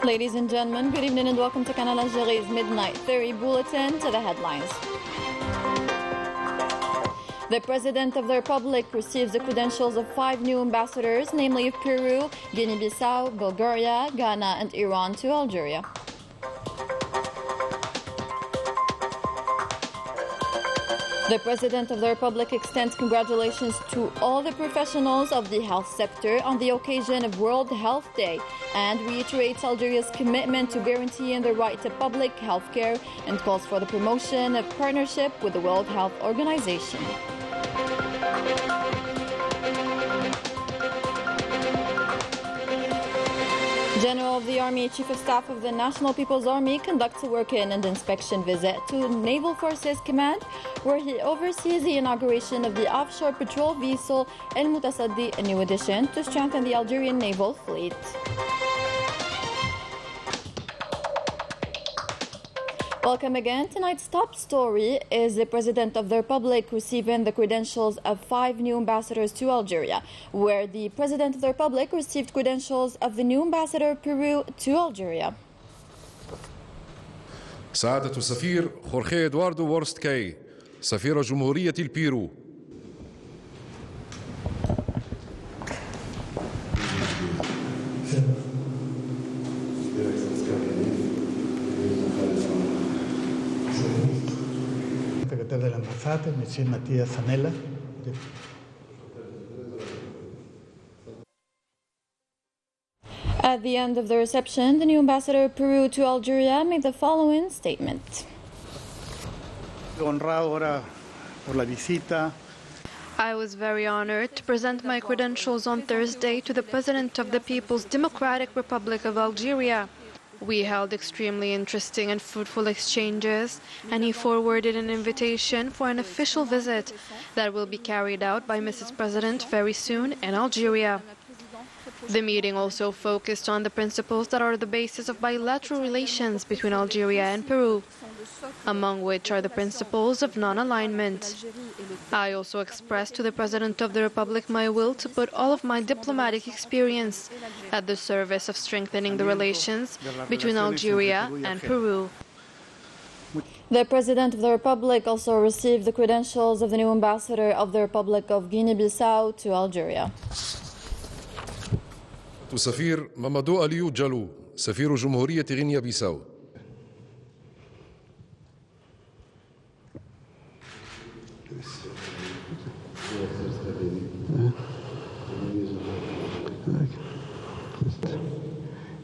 Ladies and gentlemen, good evening and welcome to Canal Algérie's Midnight Theory Bulletin. To the headlines. The President of the Republic receives the credentials of 5 new ambassadors, namely of Peru, Guinea-Bissau, Bulgaria, Ghana and Iran to Algeria. The President of the Republic extends congratulations to all the professionals of the health sector on the occasion of World Health Day and reiterates Algeria's commitment to guaranteeing the right to public health care and calls for the promotion of partnership with the World Health Organization. General of the Army, Chief of Staff of the National People's Army conducts a work-in and inspection visit to Naval Forces Command, where he oversees the inauguration of the offshore patrol vessel El Mutasaddi, a new addition to strengthen the Algerian naval fleet. Welcome again. Tonight's top story is the President of the Republic receiving the credentials of 5 new ambassadors to Algeria, where the President of the Republic received credentials of the new ambassador of Peru to Algeria. سعادة السفير خورخي إدواردو وورستكاي سفير جمهورية البيرو. Secretario de la Embajada, M. Matías Zanella. At the end of the reception, the new ambassador of Peru to Algeria made the following statement. I was very honored to present my credentials on Thursday to the President of the People's Democratic Republic of Algeria. We held extremely interesting and fruitful exchanges, and he forwarded an invitation for an official visit that will be carried out by Mrs. President very soon in Algeria. The meeting also focused on the principles that are the basis of bilateral relations between Algeria and Peru, among which are the principles of non-alignment. I also expressed to the President of the Republic my will to put all of my diplomatic experience at the service of strengthening the relations between Algeria and Peru. The President of the Republic also received the credentials of the new ambassador of the Republic of Guinea-Bissau to Algeria. سفير مامادو أليو جالو سفير جمهورية غينيا بيساو.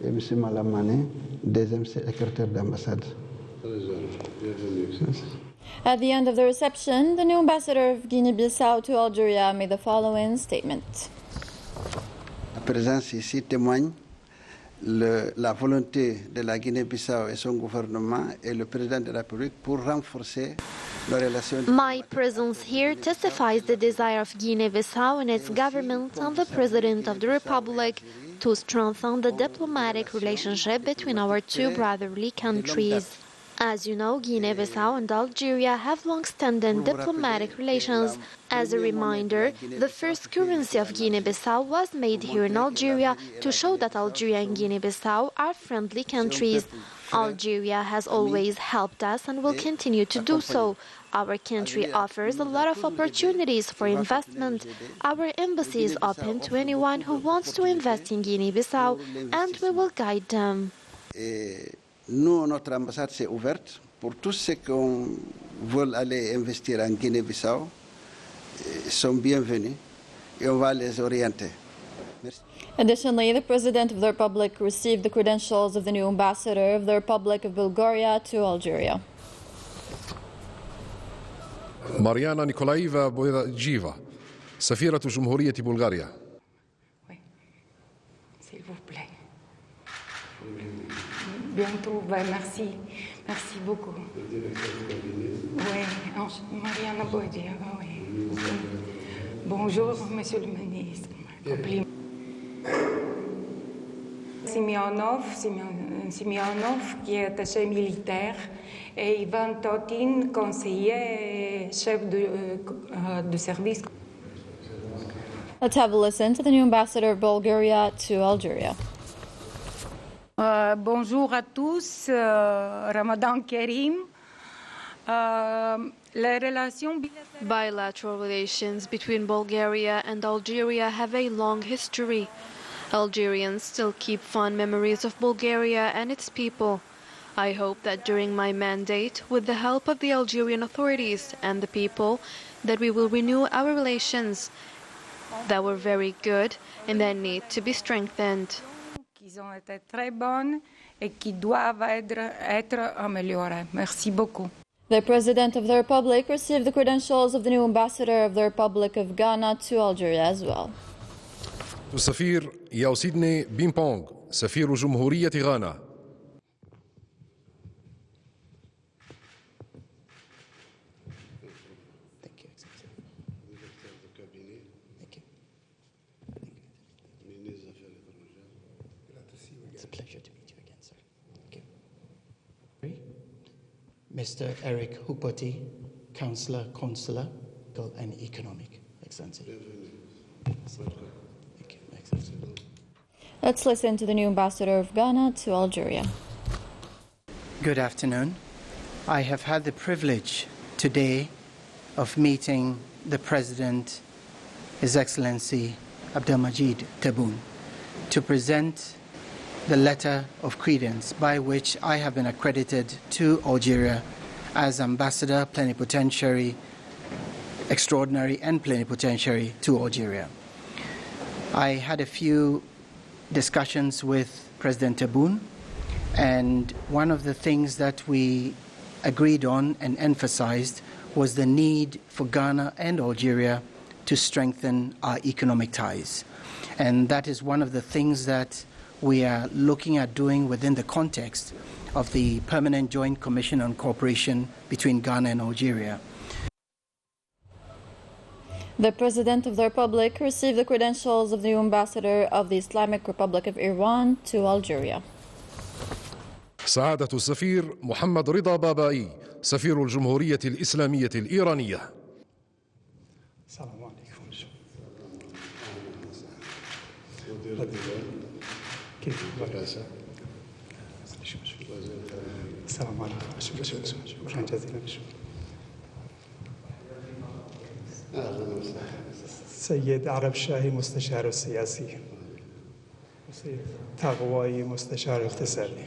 Et M. Malamane, deuxième secrétaire d'ambassade. At the end of the reception, the new ambassador of Guinea-Bissau to Algeria made the following statement. La présence ici témoigne la volonté de la Guinée-Bissau et son gouvernement et le président de la République pour renforcer nos relations. My presence here testifies the desire of Guinea-Bissau and its government and the President of the Republic to strengthen the diplomatic relationship between our two brotherly countries. As you know, Guinea-Bissau and Algeria have long-standing diplomatic relations. As a reminder, the first currency of Guinea-Bissau was made here in Algeria to show that Algeria and Guinea-Bissau are friendly countries. Algeria has always helped us and will continue to do so. Our country offers a lot of opportunities for investment. Our embassy is open to anyone who wants to invest in Guinea-Bissau, and we will guide them. Nous, notre ambassade s'est ouverte pour tous ceux qui veulent aller investir en Guinée-Bissau. Sont bienvenus et on va les orienter. Merci. Additionally, the President of the Republic received the credentials of the new ambassador of the Republic of Bulgaria to Algeria. ماريانا نيكولايفا بويدجيفا سفيرة جمهورية بلغاريا. S'il vous plaît. Bientôt, merci. Merci beaucoup. Oui, Mariana Bodia, oui. Bonjour, Monsieur le Ministre. Simionov, qui est attaché militaire, et Ivan Totin, conseiller et chef de service. Let's have a listen to the new ambassador of Bulgaria to Algeria. Bonjour à tous, Ramadan Kareem. Bilateral relations between Bulgaria and Algeria have a long history. Algerians still keep fond memories of Bulgaria and its people. I hope that during my mandate, with the help of the Algerian authorities and the people, that we will renew our relations that were very good and that need to be strengthened. Qui ont été très bonnes et qui doivent être améliorées. Merci beaucoup. The President of the Republic received the credentials of the new ambassador of the Republic of Ghana to Algeria as well. السفير ياو سيدني بيمبونغ سفير جمهورية غانا. Mr. Eric Hupoti, Councillor, Consular, and Economic. Excellency. Thank you, Excellency. Let's listen to the new ambassador of Ghana to Algeria. Good afternoon. I have had the privilege today of meeting the President, His Excellency Abdelmajid Tebboune, to present the letter of credence by which I have been accredited to Algeria as Ambassador, Plenipotentiary, Extraordinary and Plenipotentiary to Algeria. I had a few discussions with President Tebboune, and one of the things that we agreed on and emphasized was the need for Ghana and Algeria to strengthen our economic ties. And that is one of the things that we are looking at doing within the context of the Permanent Joint Commission on Cooperation between Ghana and Algeria. The President of the Republic received the credentials of the new ambassador of the Islamic Republic of Iran to Algeria. سعادة السفير محمد رضا بابائي سفير الجمهورية الإسلامية الإيرانية. السلام عليكم. كيف السلام عليكم. شكرا جزيلا. سيد عرب شاهي مستشار السياسي، سيد تقوائي مستشار اقتصادي.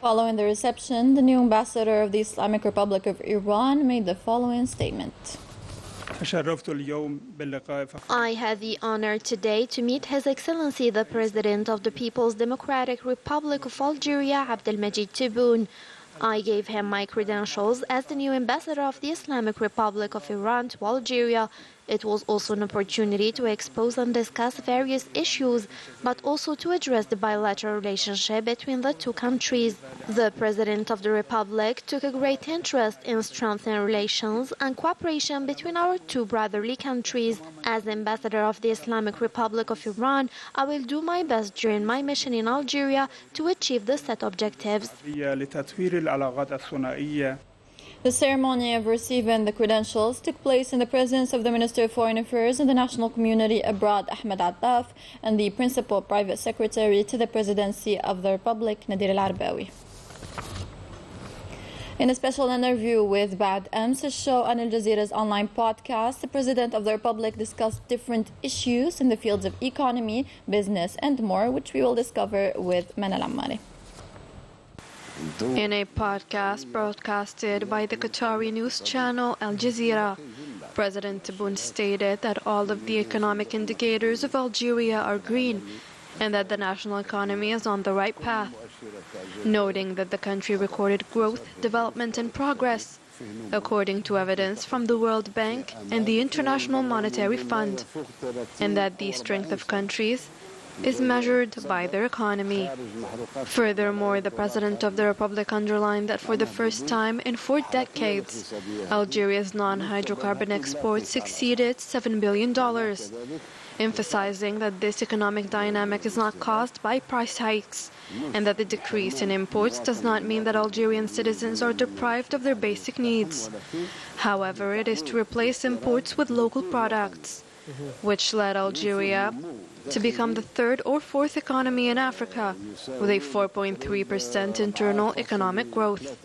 Following the reception, the new ambassador of the Islamic Republic of Iran made the following statement. I had the honor today to meet His Excellency the President of the People's Democratic Republic of Algeria, Abdelmajid Tebboune. I gave him my credentials as the new ambassador of the Islamic Republic of Iran to Algeria. It was also an opportunity to expose and discuss various issues, but also to address the bilateral relationship between the two countries. The President of the Republic took a great interest in strengthening relations and cooperation between our two brotherly countries. As ambassador of the Islamic Republic of Iran, I will do my best during my mission in Algeria to achieve the set objectives. The ceremony of receiving the credentials took place in the presence of the Minister of Foreign Affairs and the National Community Abroad, Ahmed Attaf, and the Principal Private Secretary to the Presidency of the Republic, Nadir Al-Arbawi. In a special interview with Bad Ems, a show on Al Jazeera's online podcast, the President of the Republic discussed different issues in the fields of economy, business, and more, which we will discover with Manal Ammari. In a podcast broadcasted by the Qatari news channel Al Jazeera, President Tebboune stated that all of the economic indicators of Algeria are green and that the national economy is on the right path, noting that the country recorded growth, development, and progress, according to evidence from the World Bank and the International Monetary Fund, and that the strength of countries is measured by their economy. Furthermore, the President of the Republic underlined that for the first time in 4 decades, Algeria's non-hydrocarbon exports exceeded $7 billion, emphasizing that this economic dynamic is not caused by price hikes, and that the decrease in imports does not mean that Algerian citizens are deprived of their basic needs. However, it is to replace imports with local products. which led Algeria to become the third or fourth economy in Africa, with a 4.3% internal economic growth.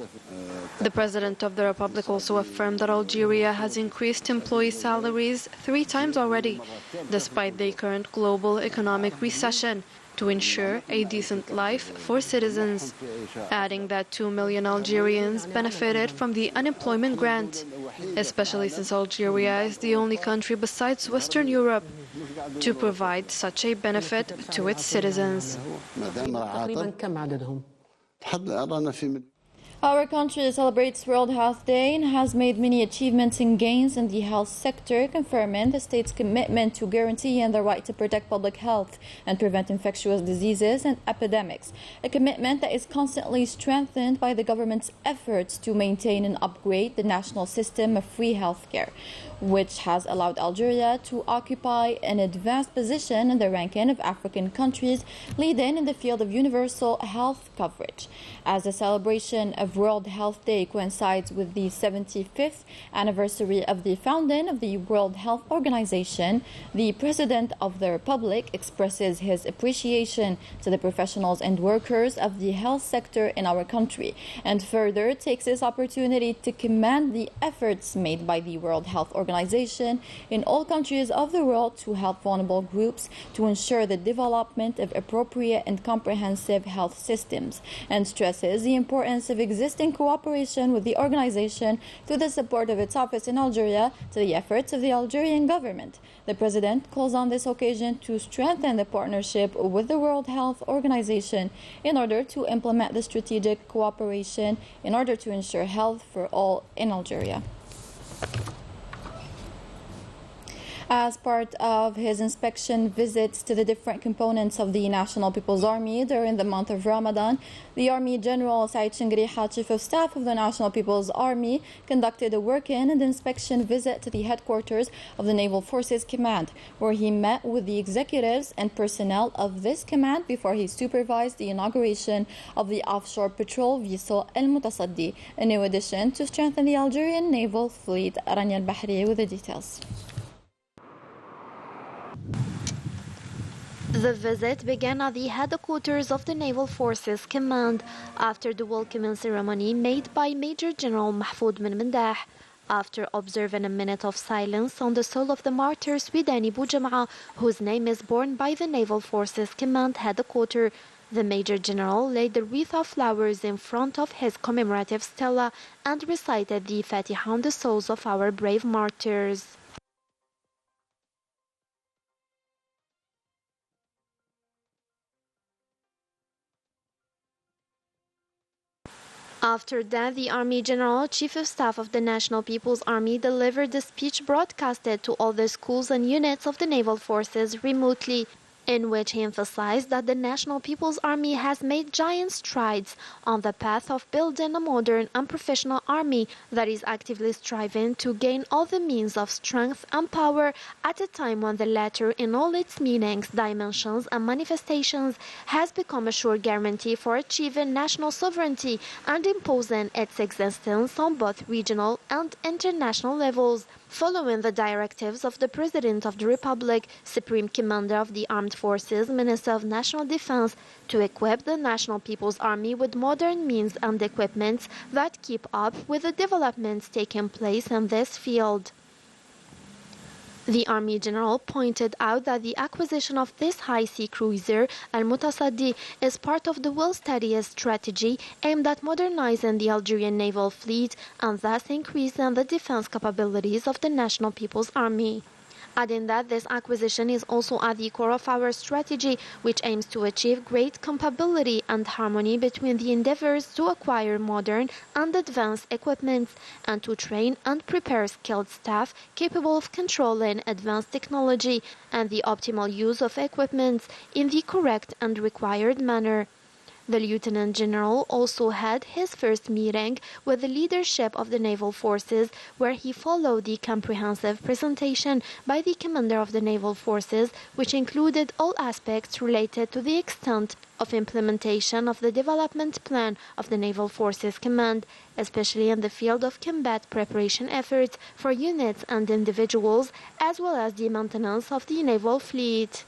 The President of the Republic also affirmed that Algeria has increased employee salaries 3 times already, despite the current global economic recession, to ensure a decent life for citizens, adding that 2 million Algerians benefited from the unemployment grant, especially since Algeria is the only country besides Western Europe to provide such a benefit to its citizens. Our country celebrates World Health Day and has made many achievements and gains in the health sector, confirming the state's commitment to guaranteeing the right to protect public health and prevent infectious diseases and epidemics, a commitment that is constantly strengthened by the government's efforts to maintain and upgrade the national system of free healthcare, which has allowed Algeria to occupy an advanced position in the ranking of African countries leading in the field of universal health coverage. As the celebration of World Health Day coincides with the 75th anniversary of the founding of the World Health Organization, the President of the Republic expresses his appreciation to the professionals and workers of the health sector in our country, and further takes this opportunity to commend the efforts made by the World Health Organization in all countries of the world to help vulnerable groups to ensure the development of appropriate and comprehensive health systems, and stresses the importance of existing cooperation with the organization through the support of its office in Algeria to the efforts of the Algerian government. The President calls on this occasion to strengthen the partnership with the World Health Organization in order to implement the strategic cooperation in order to ensure health for all in Algeria. As part of his inspection visits to the different components of the National People's Army during the month of Ramadan, the Army General Said Shingriha, Chief of Staff of the National People's Army, conducted a work-in and inspection visit to the headquarters of the Naval Forces Command, where he met with the executives and personnel of this command before he supervised the inauguration of the offshore patrol vessel El Mutasaddi, a new addition to strengthen the Algerian naval fleet. Rania Al-Bahri with the details. The visit began at the headquarters of the Naval Forces Command after the welcoming ceremony made by Major General Mahfoud bin Mendah. After observing a minute of silence on the soul of the martyr Swidani Boujama'a, whose name is borne by the Naval Forces Command headquarters, the Major General laid the wreath of flowers in front of his commemorative stela and recited the Fatiha on the souls of our brave martyrs. After that, the Army General, Chief of Staff of the National People's Army, delivered a speech broadcasted to all the schools and units of the Naval Forces remotely, in which he emphasized that the National People's Army has made giant strides on the path of building a modern and professional army that is actively striving to gain all the means of strength and power at a time when the latter, in all its meanings, dimensions, and manifestations, has become a sure guarantee for achieving national sovereignty and imposing its existence on both regional and international levels. Following the directives of the President of the Republic, Supreme Commander of the Armed Forces, Minister of National Defense, to equip the National People's Army with modern means and equipment that keep up with the developments taking place in this field. The Army General pointed out that the acquisition of this high-sea cruiser, Al Mutasaddi, is part of the well-studied strategy aimed at modernizing the Algerian naval fleet and thus increasing the defense capabilities of the National People's Army. Adding that this acquisition is also at the core of our strategy, which aims to achieve great compatibility and harmony between the endeavors to acquire modern and advanced equipment and to train and prepare skilled staff capable of controlling advanced technology and the optimal use of equipment in the correct and required manner. The Lieutenant General also had his first meeting with the leadership of the naval forces, where he followed the comprehensive presentation by the commander of the naval forces, which included all aspects related to the extent of implementation of the development plan of the Naval Forces Command, especially in the field of combat preparation efforts for units and individuals, as well as the maintenance of the naval fleet.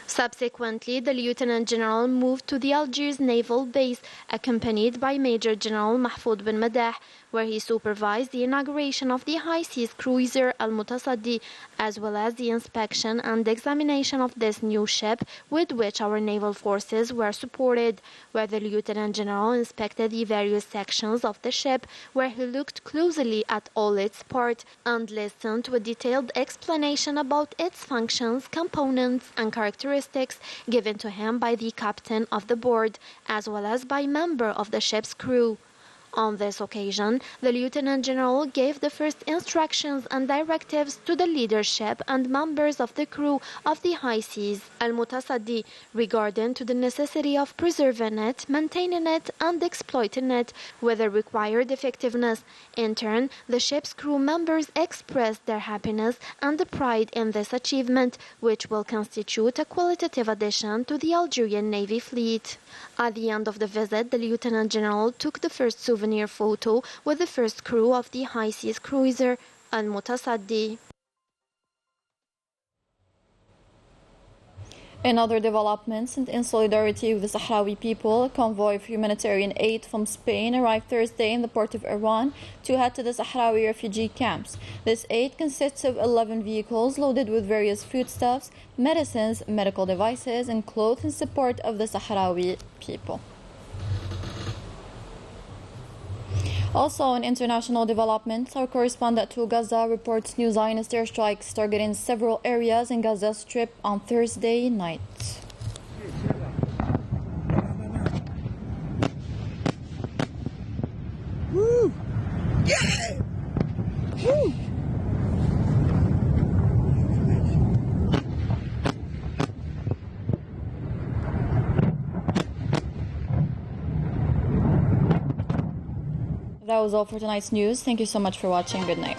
Subsequently, the Lieutenant General moved to the Algiers naval base, accompanied by Major General Mahfoud bin Madah, where he supervised the inauguration of the high seas cruiser Al-Mutasaddi, as well as the inspection and examination of this new ship with which our naval forces were supported, where the Lieutenant General inspected the various sections of the ship, where he looked closely at all its parts and listened with detailed explanation about its functions, components, and characteristics given to him by the captain of the board, as well as by members of the ship's crew. On this occasion, the Lieutenant General gave the first instructions and directives to the leadership and members of the crew of the high seas Al-Mutasaddi regarding to the necessity of preserving it, maintaining it, and exploiting it with the required effectiveness. In turn, the ship's crew members expressed their happiness and pride in this achievement, which will constitute a qualitative addition to the Algerian Navy fleet. At the end of the visit, the Lieutenant General took the first souvenir photo with the first crew of the high seas cruiser Al-Mutasaddi. In other developments, and in solidarity with the Sahrawi people, a convoy of humanitarian aid from Spain arrived Thursday in the port of Iran to head to the Sahrawi refugee camps. This aid consists of 11 vehicles loaded with various foodstuffs, medicines, medical devices, and clothes in support of the Sahrawi people. Also, in international developments, our correspondent to Gaza reports new Zionist airstrikes targeting several areas in Gaza Strip on Thursday night. Woo! Yeah! Woo! That was all for tonight's news. Thank you so much for watching. Good night.